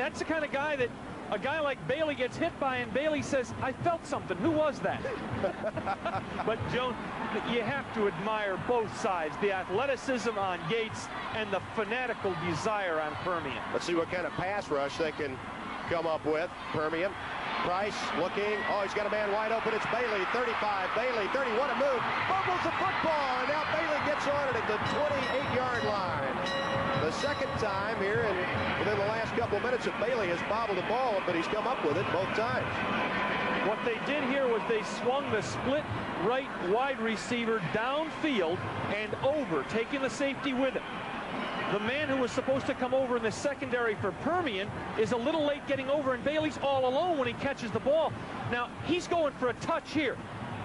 that's the kind of guy that a guy like Bailey gets hit by, and Bailey says, I felt something. Who was that? But, Joan, you have to admire both sides, the athleticism on Yates and the fanatical desire on Permian. Let's see what kind of pass rush they can come up with. Permian. Price looking. Oh, he's got a man wide open. It's Bailey. 35. Bailey. 30. What a move. Fumbles the football. And now Bailey gets on it at the 28-yard line. The second time here within the last couple minutes that Bailey has bobbled the ball, but he's come up with it both times. What they did here was they swung the split right wide receiver downfield and over, taking the safety with him. The man who was supposed to come over in the secondary for Permian is a little late getting over, and Bailey's all alone when he catches the ball. Now, he's going for a touch here.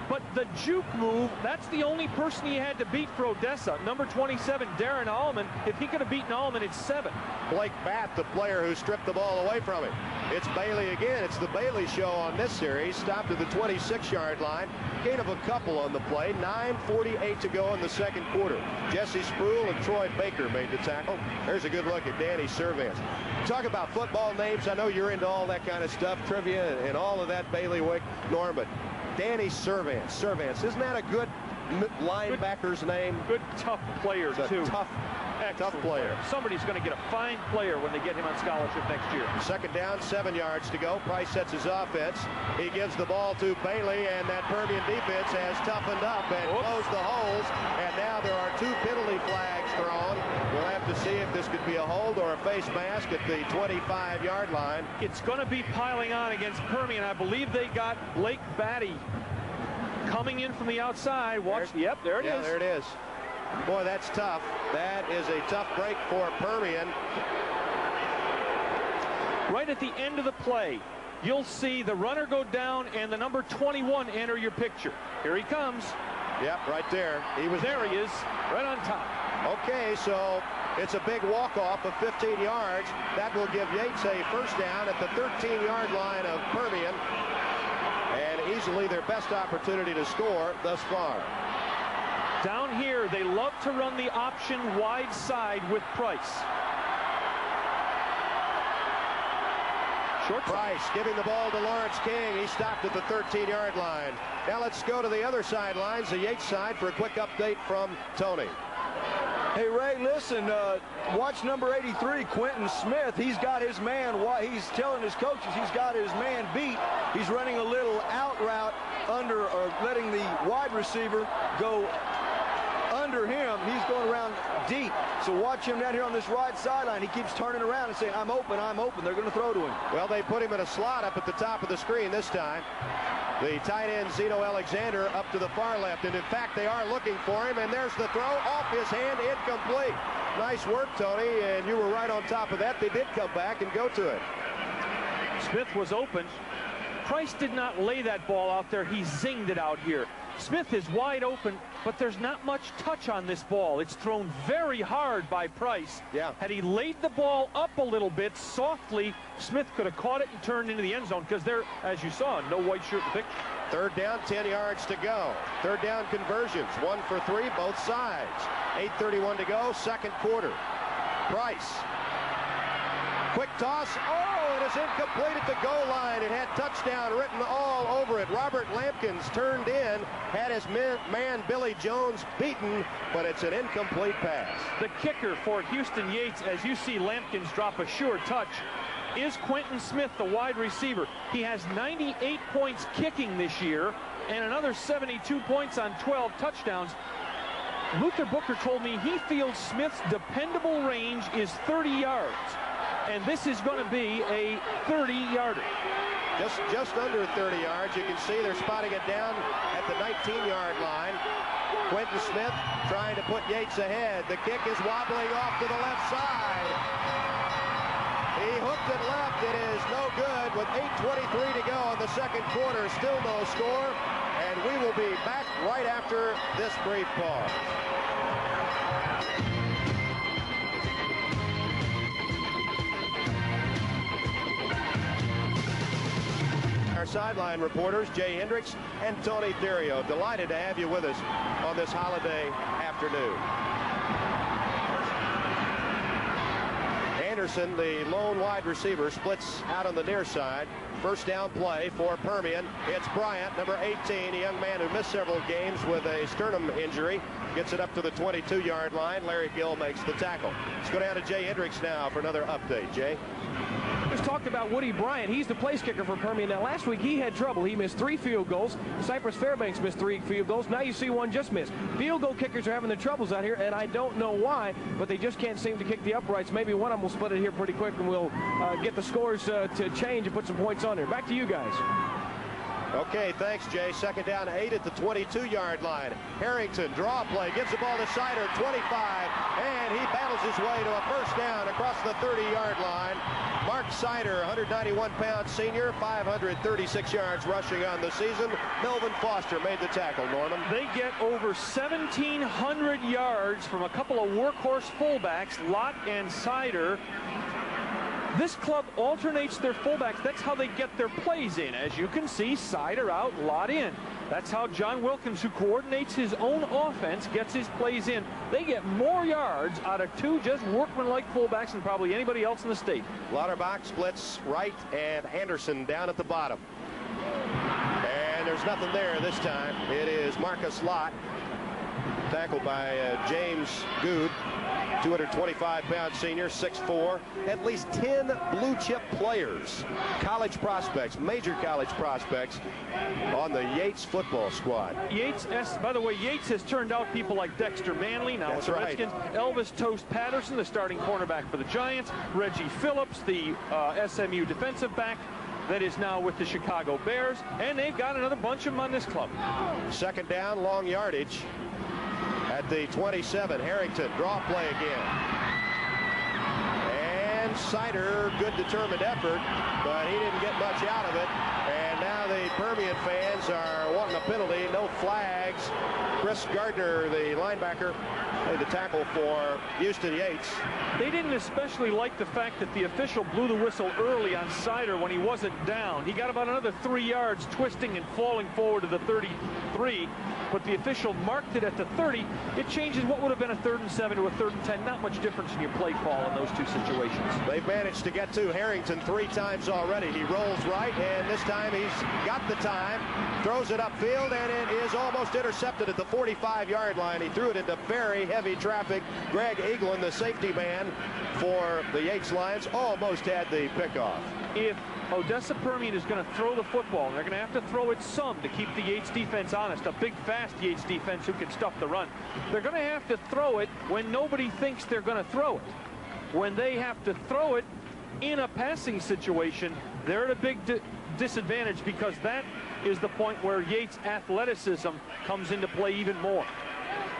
But the juke move, that's the only person he had to beat for Odessa. Number 27, Darren Allman. If he could have beaten Allman, it's 7. Blake Batt, the player who stripped the ball away from him. It's Bailey again. It's the Bailey show on this series. Stopped at the 26-yard line. Gain of a couple on the play. 9:48 to go in the second quarter. Jesse Spruill and Troy Baker made the tackle. There's a good look at Danny Servance. Talk about football names. I know you're into all that kind of stuff, trivia and all of that, bailiwick, Norm, but Danny Servance. Servance, isn't that a good linebacker's name? Good, tough player, too. Tough player. Somebody's going to get a fine player when they get him on scholarship next year. Second down, 7 yards to go. Price sets his offense. He gives the ball to Bailey, and that Permian defense has toughened up and closed the holes. And now there are 2 penalty flags thrown. We'll have to see if this could be a hold or a face mask at the 25-yard line. It's going to be piling on against Permian. I believe they got Blake Batty coming in from the outside. Watch. Yep, there it is. There it is. Boy, that's tough. That is a tough break for Permian. Right at the end of the play, you'll see the runner go down and the number 21 enter your picture. Here he comes. Yep, right there. There he is, right on top. Okay, so it's a big walk-off of 15 yards. That will give Yates a first down at the 13-yard line of Permian. And easily their best opportunity to score thus far. Down here, they love to run the option wide side with Price. Short Price giving the ball to Lawrence King. He stopped at the 13-yard line. Now let's go to the other sidelines, the Yates side, for a quick update from Tony. Hey, Ray, listen, watch number 83, Quentin Smith. He's got his man. He's telling his coaches he's got his man beat. He's running a little out route under, or letting the wide receiver go under him. He's going around deep. So watch him down here on this right sideline. He keeps turning around and saying, I'm open, I'm open. They're going to throw to him. Well, they put him in a slot up at the top of the screen this time. The tight end, Zeno Alexander, up to the far left. And, in fact, they are looking for him. And there's the throw off his hand, incomplete. Nice work, Tony, and you were right on top of that. They did come back and go to it. Smith was open. Price did not lay that ball out there. He zinged it out here. Smith is wide open, but there's not much touch on this ball. It's thrown very hard by Price. Yeah. Had he laid the ball up a little bit softly, Smith could have caught it and turned into the end zone, because there, as you saw, no white shirt in the picture. Third down, 10 yards to go. Third down conversions, 1 for 3, both sides. 8:31 to go, second quarter. Price. Quick toss. Oh, it is incomplete at the goal line. It had touchdown written all over it. Robert Lampkins turned in, had his man Billy Jones beaten, but it's an incomplete pass. The kicker for Houston Yates, as you see Lampkins drop a sure touch, is Quentin Smith, the wide receiver. He has 98 points kicking this year and another 72 points on 12 touchdowns. Luther Booker told me he feels Smith's dependable range is 30 yards. And this is going to be a 30-yarder. Just under 30 yards. You can see they're spotting it down at the 19-yard line. Quentin Smith trying to put Yates ahead. The kick is wobbling off to the left side. He hooked it left. It is no good with 8:23 to go in the second quarter. Still no score. And we will be back right after this brief pause. Our sideline reporters, Jay Hendricks and Tony Theriault. Delighted to have you with us on this holiday afternoon. Anderson, the lone wide receiver, splits out on the near side. First down play for Permian. It's Bryant, number 18, a young man who missed several games with a sternum injury. Gets it up to the 22-yard line. Larry Gill makes the tackle. Let's go down to Jay Hendricks now for another update. Jay? Just talked about Woody Bryant. He's the place kicker for Permian. Now, last week he had trouble. He missed 3 field goals. Cypress Fairbanks missed 3 field goals. Now you see one just missed. Field goal kickers are having their troubles out here, and I don't know why, but they just can't seem to kick the uprights. Maybe one of them will split it here pretty quick, and we'll get the scores to change and put some points on there. Back to you guys. Okay, thanks, Jay. Second down, 8 at the 22-yard line. Harrington, draw play, gives the ball to Sider, 25, and he battles his way to a first down across the 30-yard line. Mark Sider, 191-pound senior, 536 yards rushing on the season. Melvin Foster made the tackle, Norman. They get over 1,700 yards from a couple of workhorse fullbacks, Lott and Sider. This club alternates their fullbacks. That's how they get their plays in. As you can see, Sider out, Lott in. That's how John Wilkins, who coordinates his own offense, gets his plays in. They get more yards out of 2 just workmanlike fullbacks than probably anybody else in the state. Lauterbach splits right, and Anderson down at the bottom. And there's nothing there this time. It is Marcus Lott, tackled by James Good. 225-pound senior, 6'4". At least 10 blue-chip players, college prospects, major college prospects, on the Yates football squad. By the way, Yates has turned out people like Dexter Manley, now with the Redskins. Elvis Toast Patterson, the starting cornerback for the Giants. Reggie Phillips, the SMU defensive back that is now with the Chicago Bears. And they've got another bunch of them on this club. Second down, long yardage. At the 27, Harrington, draw play again. And Sider, good determined effort, but he didn't get much out of it. And now the Permian fans are wanting a penalty, no flags. Chris Gardner, the linebacker, made the tackle for Houston Yates. They didn't especially like the fact that the official blew the whistle early on Sider when he wasn't down. He got about another 3 yards twisting and falling forward to the 33, but the official marked it at the 30. It changes what would have been a 3rd and 7 to a 3rd and 10. Not much difference in your play call in those 2 situations. They've managed to get to Harrington 3 times already. He rolls right, and this time he's got the time, throws it upfield, and it is almost intercepted at the 45-yard line. He threw it into very heavy traffic. Greg Eaglin, the safety man for the Yates Lions, almost had the pickoff. If Odessa Permian is going to throw the football, and they're going to have to throw it some to keep the Yates defense honest, a big, fast Yates defense who can stuff the run. They're going to have to throw it when nobody thinks they're going to throw it. When they have to throw it in a passing situation, they're at a big disadvantage, because that is the point where Yates' athleticism comes into play even more.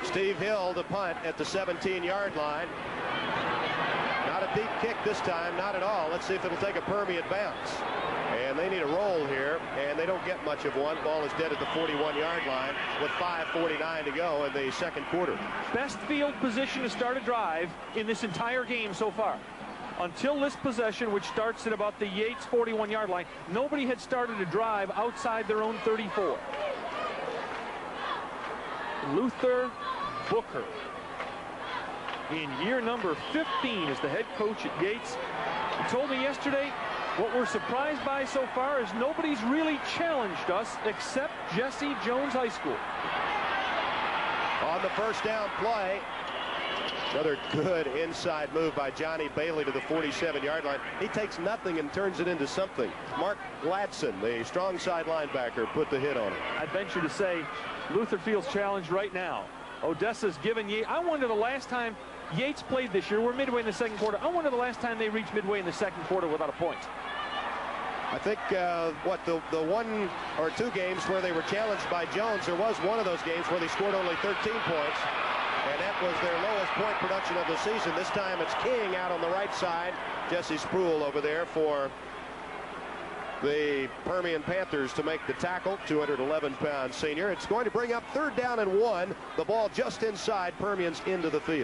Steve Hill, the punt at the 17-yard line. Not a deep kick this time, not at all. Let's see if it'll take a Permian bounce. And they need a roll here, and they don't get much of one. Ball is dead at the 41-yard line with 5:49 to go in the second quarter. Best field position to start a drive in this entire game so far. Until this possession, which starts at about the Yates 41-yard line, nobody had started a drive outside their own 34. Luther Booker, in year number 15 as the head coach at Yates, he told me yesterday, what we're surprised by so far is nobody's really challenged us except Jesse Jones High School. On the first down play, another good inside move by Johnny Bailey to the 47-yard line. He takes nothing and turns it into something. Mark Gladson, the strong side linebacker, put the hit on it. I'd venture to say Luther feels challenged right now. Odessa's given Yates. I wonder the last time Yates played this year. We're midway in the second quarter. I wonder the last time they reached midway in the second quarter without a point. I think, the 1 or 2 games where they were challenged by Jones, there was one of those games where they scored only 13 points, and that was their lowest point production of the season. This time it's King out on the right side. Jesse Spruill over there for the Permian Panthers to make the tackle, 211-pound senior. It's going to bring up 3rd down and 1. The ball just inside Permian's into the field.